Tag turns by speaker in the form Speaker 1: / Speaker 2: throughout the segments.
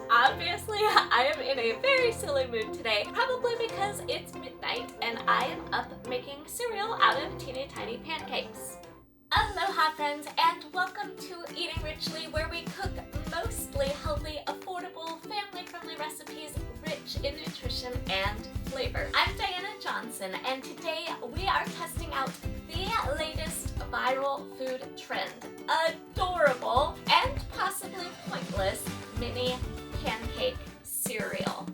Speaker 1: Obviously, I am in a very silly mood today, probably because it's midnight and I am up making cereal out of teeny tiny pancakes. Aloha friends, and welcome to Eating Richly, where we cook mostly healthy, affordable, family-friendly recipes rich in nutrition and flavor. I'm Diana Johnson, and today we are testing out the latest viral food trend, adorable and possibly pointless mini pancake cereal.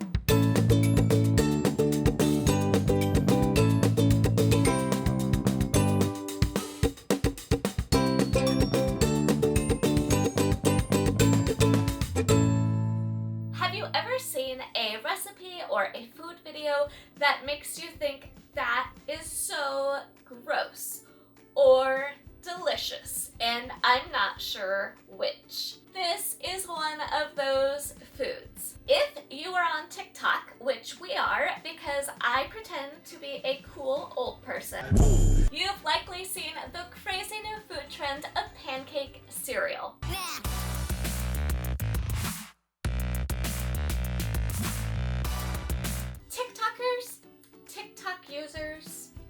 Speaker 1: Have you ever seen a recipe or a food video that makes you think that is so gross or delicious, and I'm not sure which? This is one of those foods. If you are on TikTok, which we are because I pretend to be a cool old person, you've likely seen the crazy new food trend of pancake cereal.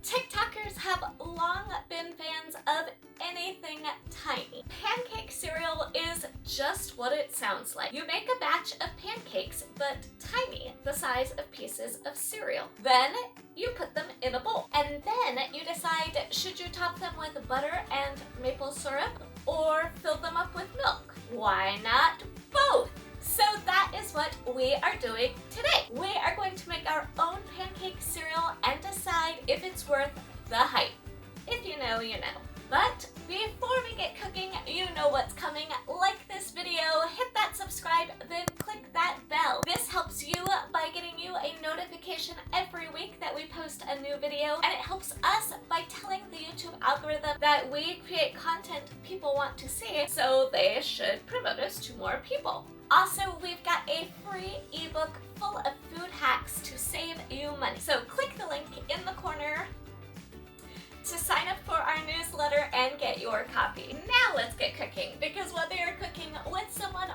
Speaker 1: TikTokers have long been fans of anything tiny. Pancake cereal is just what it sounds like. You make a batch of pancakes, but tiny, the size of pieces of cereal. Then you put them in a bowl. And then you decide, should you top them with butter and maple syrup or fill them up with milk? Why not both? So that is what we are doing today. We are going to make our own pancake cereal and decide if it's worth the hype. If you know, you know. But before we get cooking, you know what's coming. Like this video, hit that subscribe, then click that bell. This helps you by getting you a notification every week that we post a new video, and it helps us by telling the YouTube algorithm that we create content people want to see, so they should promote us to more people. Also, we've got a free ebook full of food hacks to save you money. So click the link in the corner to sign up for our newsletter and get your copy. Now let's get cooking, because whether you're cooking with someone,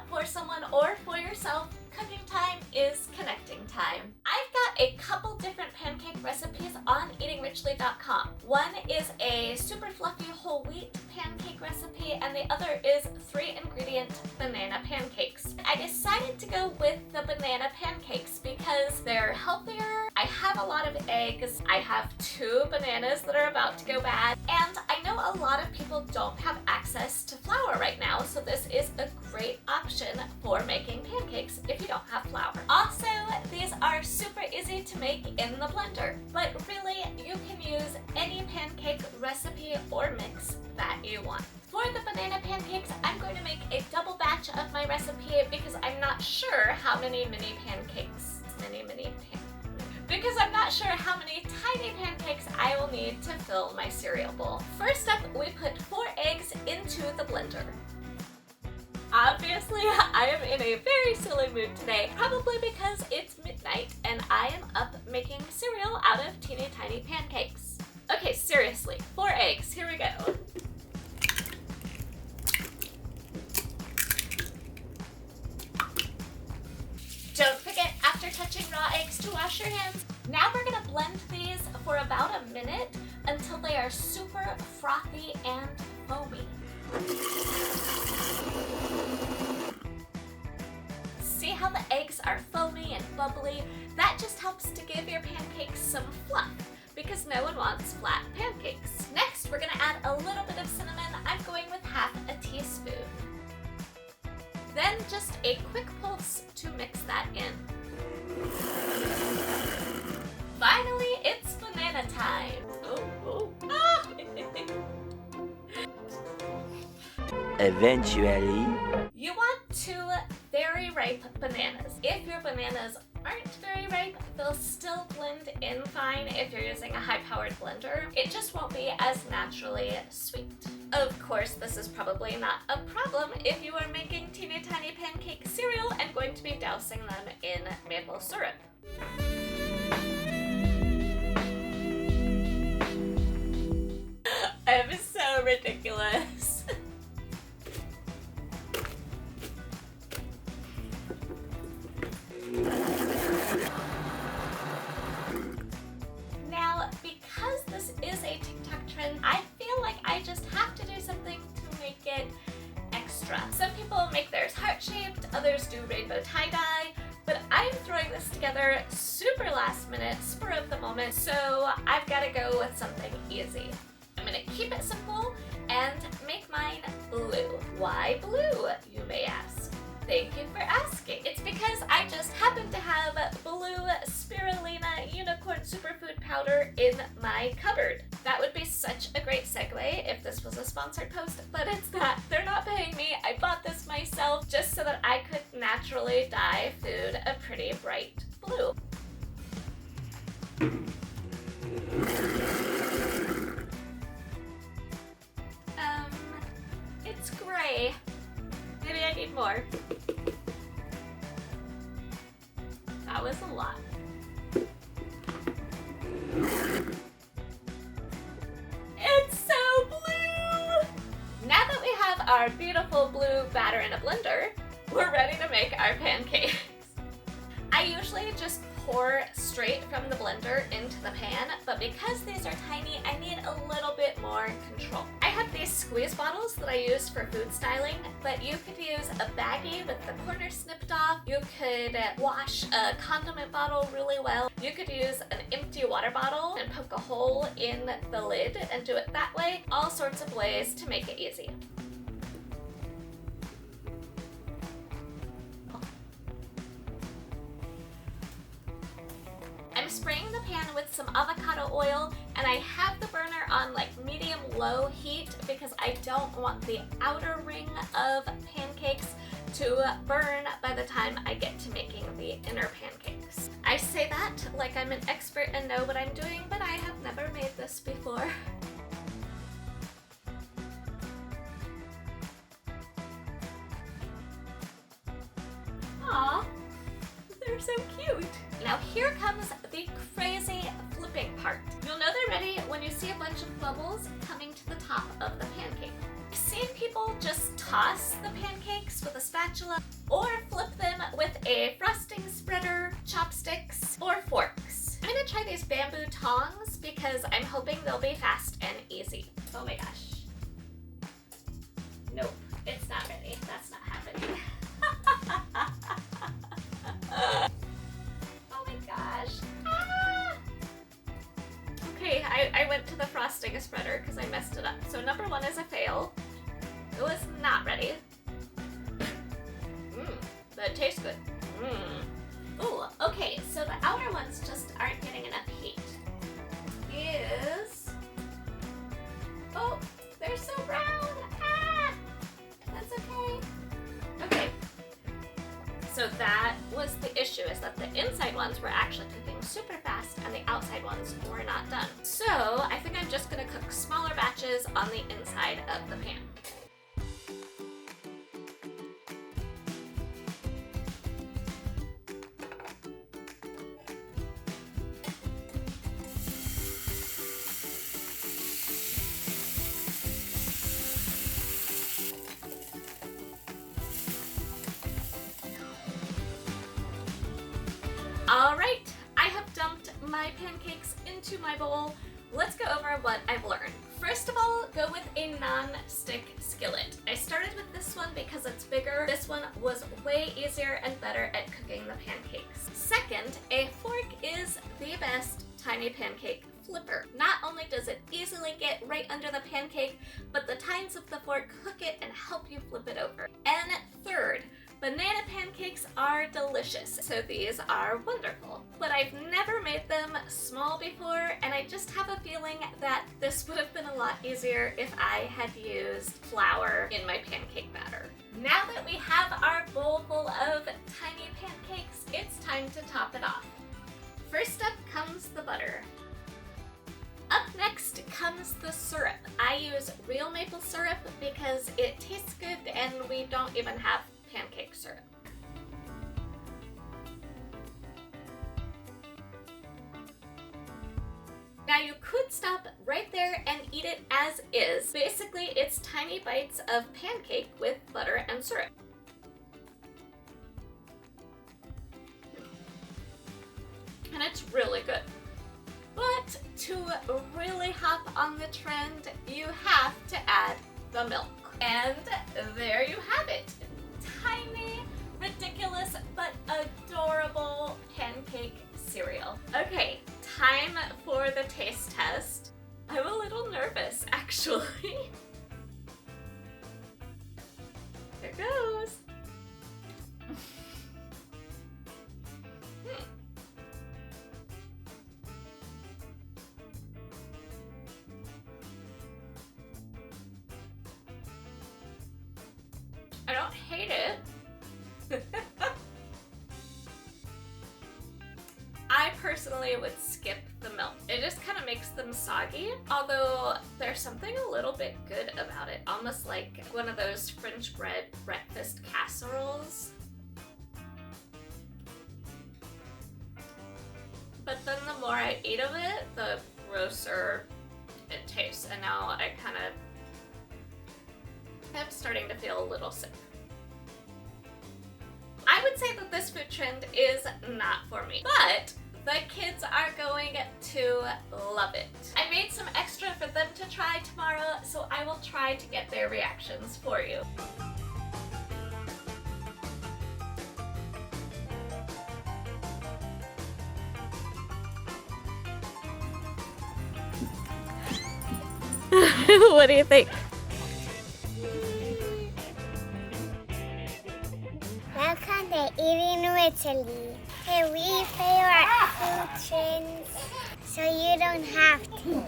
Speaker 1: or for yourself, cooking time is connecting time. I've got a couple different pancake recipes on eatingrichly.com. One is a super fluffy whole wheat pancake recipe, and the other is 3-ingredient banana pancakes. I decided to go with the banana pancakes because they're healthier. I have a lot of eggs. I have 2 bananas that are about to go bad, and I know a lot of people don't have access to flour right now, so this is a great option for making pancakes if you don't have flour. Also, these are super easy to make in the blender, but really you can use any pancake recipe or mix that you want. For the banana pancakes, I'm going to make a double batch of my recipe because I'm not sure how many tiny pancakes I will need to fill my cereal bowl. First up, we put 4 eggs into the blender. Obviously, I am in a very silly mood today, probably because it's midnight and I am up making cereal out of teeny tiny pancakes. Okay, seriously, 4 eggs, here we go. Don't forget, after touching raw eggs, to wash your hands. Now we're gonna blend these for about a minute until they are super frothy and foamy. See how the eggs are foamy and bubbly? That just helps to give your pancakes some fluff, because no one wants flat pancakes. Next, we're gonna add a little bit of cinnamon. I'm going with half a teaspoon. Then just a quick pulse to mix that in. Finally, it's banana time. Ah!
Speaker 2: Eventually.
Speaker 1: You want 2 very ripe bananas. If your bananas aren't very ripe, they'll still blend in fine if you're using a high-powered blender. It just won't be as naturally sweet. Of course, this is probably not a problem if you are making teeny tiny pancake cereal and going to be dousing them in maple syrup. I'm so ridiculous. rainbow tie-dye, but I'm throwing this together super last minute, spur of the moment, so I've got to go with something easy. I'm going to keep it simple and make mine blue. Why blue, you may ask? Thank you for asking. It's because I just happen to have blue Spirulina unicorn superfood powder in my cupboard. That would be such a great segue if this was a sponsored post, but it's not. They're not paying me. I bought this myself just so that I could naturally dye food a pretty bright blue. It's gray. Maybe I need more. That was a lot. It's so blue! Now that we have our beautiful blue batter in a blender, we're ready to make our pancakes. I usually just pour straight from the blender into the pan, but because these are tiny, I need a little bit more control. I have these squeeze bottles that I use for food styling, but you could use a baggie with the corner snipped off. You could wash a condiment bottle really well. You could use an empty water bottle and poke a hole in the lid and do it that way. All sorts of ways to make it easy. I'm spraying the pan with some avocado oil, and I have the burner on like medium-low heat because I don't want the outer ring of pancakes to burn by the time I get to making the inner pancakes. I say that like I'm an expert and know what I'm doing, but I have never made this before. Aw, they're so cute. Now here comes the crazy flipping part. You'll know they're ready when you see a bunch of bubbles coming to the top of the pancake. I've seen people just toss the pancakes with a spatula or flip them with a frosting spreader, chopsticks, or forks. I'm gonna try these bamboo tongs because I'm hoping they'll be fast and easy. Oh my gosh. Nope, it's not ready. That's not happening. Gosh. Ah! Okay, I went to the frosting spreader because I messed it up. So number one is a fail. It was not ready. That tastes good. Ooh, okay, so the outer ones just aren't getting enough heat. Oh, they're so brown. Ah! That's okay. Okay. So that was the issue, is that the inside ones were actually cooking super fast and the outside ones were not done. So I think I'm just gonna cook smaller batches on the inside of the pan. Alright, I have dumped my pancakes into my bowl. Let's go over what I've learned. First of all, go with a non-stick skillet. I started with this one because it's bigger. This one was way easier and better at cooking the pancakes. Second, a fork is the best tiny pancake flipper. Not only does it easily get right under the pancake, but the tines of the fork hook it and help you flip it over. And third, banana pancakes are delicious, so these are wonderful. But I've never made them small before, and I just have a feeling that this would have been a lot easier if I had used flour in my pancake batter. Now that we have our bowl full of tiny pancakes, it's time to top it off. First up comes the butter. Up next comes the syrup. I use real maple syrup because it tastes good and we don't even have pancake syrup. Now you could stop right there and eat it as is. Basically, it's tiny bites of pancake with butter and syrup. And it's really good. But to really hop on the trend, you have to add the milk. And there you have it. Tiny ridiculous but adorable pancake cereal. Okay, time for the taste test. I'm a little nervous, actually. Here goes. I don't hate it. I personally would skip the milk. It just kind of makes them soggy, although there's something a little bit good about it, almost like one of those French bread breakfast casseroles. But then the more I eat of it, the grosser it tastes, and now I kind of am starting to feel a little sick. I would say that this food trend is not for me, but the kids are going to love it. I made some extra for them to try tomorrow, so I will try to get their reactions for you. What do you think?
Speaker 2: Welcome to Eating with Italy. Hey, we favorite food trends, so you don't have to.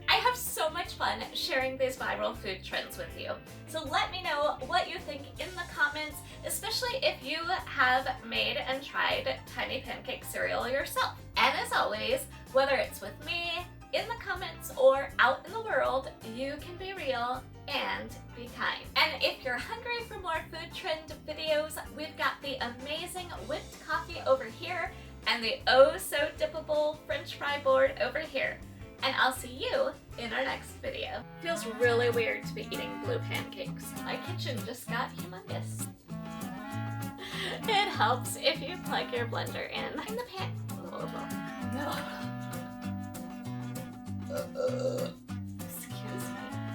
Speaker 1: I have so much fun sharing these viral food trends with you. So let me know what you think in the comments, especially if you have made and tried tiny pancake cereal yourself. And as always, whether it's with me, in the comments, or out in the world, you can be real and be kind. And if you're hungry for more food trend videos, we've got the amazing whipped coffee over here and the oh so dippable French fry board over here. And I'll see you in our next video. Feels really weird to be eating blue pancakes. My kitchen just got humongous. It helps if you plug your blender in the pan.